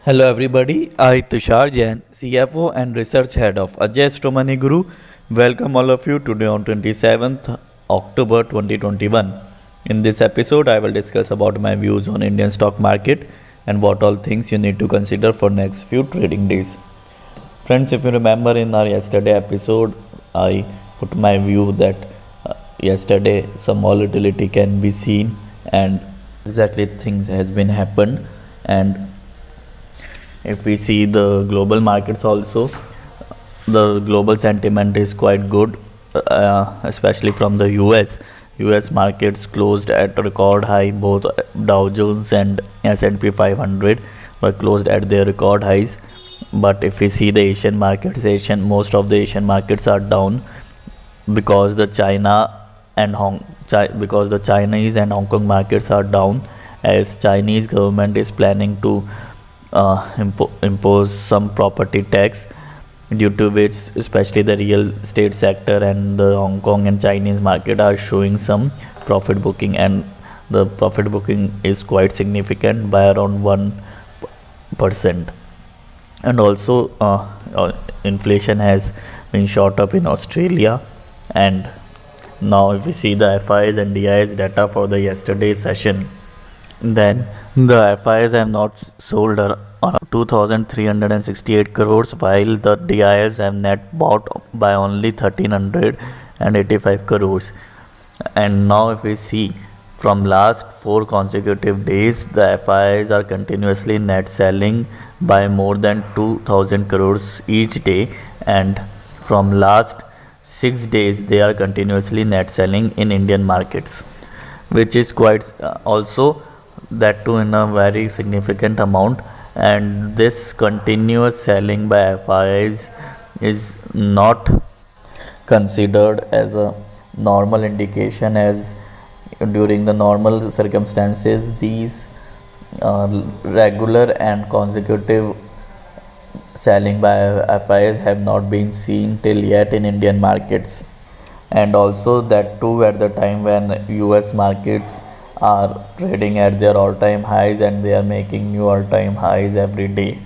Hello everybody, I Tushar Jain, CFO and Research Head of Ajay Stromani Guru. Welcome all of you today on 27th October 2021. In this episode, I will discuss about my views on Indian stock market and what all things you need to consider for next few trading days. Friends, if you remember in our yesterday episode, I put my view that yesterday some volatility can be seen and exactly things has been happened. And if we see the global markets also, the global sentiment is quite good, especially from the US markets closed at a record high. Both Dow Jones and S&P 500 were closed at their record highs. But if we see the Asian markets, most of the Asian markets are down because the because the Chinese and Hong Kong markets are down, as Chinese government is planning to impose some property tax, due to which especially the real estate sector and the Hong Kong and Chinese market are showing some profit booking, and the profit booking is quite significant by around 1%. And also inflation has been shot up in Australia. And now if we see the FIs and DIs data for the yesterday's session, then the FIs have not sold on 2,368 crores, while the DIs have net bought by only 1,385 crores. And now if we see from last 4 consecutive days, the FIs are continuously net selling by more than 2,000 crores each day, and from last 6 days they are continuously net selling in Indian markets, which is quite also that too in a very significant amount. And this continuous selling by FIs is not considered as a normal indication, as during the normal circumstances these regular and consecutive selling by FIs have not been seen till yet in Indian markets. And also that too at the time when US markets are trading at their all-time highs, and they are making new all-time highs every day.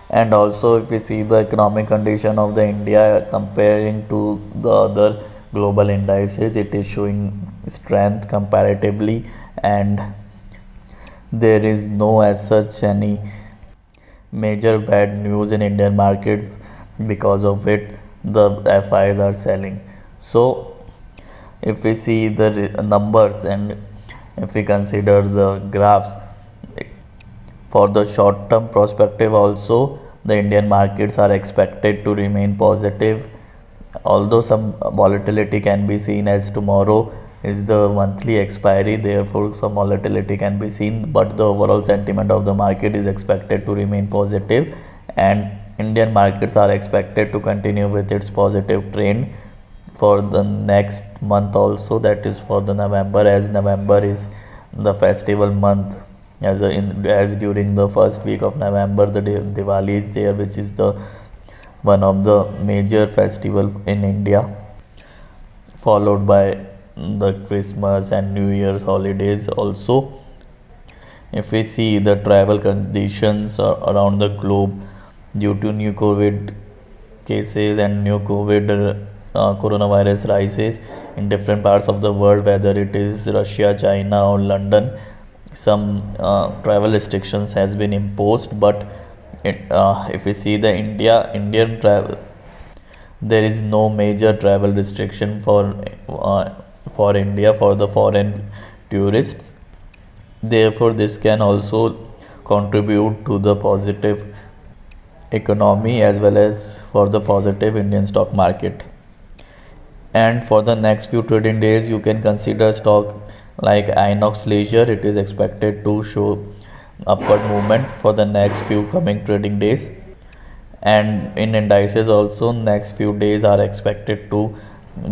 And also if we see the economic condition of the India comparing to the other global indices, it is showing strength comparatively, and there is no as such any major bad news in Indian markets because of it the FIs are selling. So if we see the numbers and if we consider the graphs for the short term perspective also, the Indian markets are expected to remain positive, although some volatility can be seen, as tomorrow is the monthly expiry, therefore some volatility can be seen, but the overall sentiment of the market is expected to remain positive, and Indian markets are expected to continue with its positive trend for the next month also, that is for the November, as November is the festival month, as during the first week of November the Diwali is there, which is the one of the major festival in India, followed by the Christmas and New Year's holidays also. If we see the travel conditions around the globe due to new COVID cases and new COVID coronavirus rises in different parts of the world, whether it is Russia, China or London, some travel restrictions has been imposed. But if we see the Indian travel, there is no major travel restriction for India for the foreign tourists. Therefore this can also contribute to the positive economy as well as for the positive Indian stock market. And for the next few trading days you can consider stock like Inox Leisure. It is expected to show upward movement for the next few coming trading days, and in indices also next few days are expected to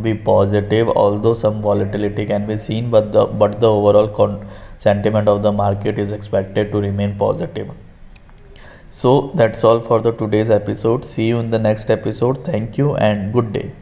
be positive, although some volatility can be seen, but the overall sentiment of the market is expected to remain positive. So that's all for the today's episode. See you in the next episode. Thank you and good day.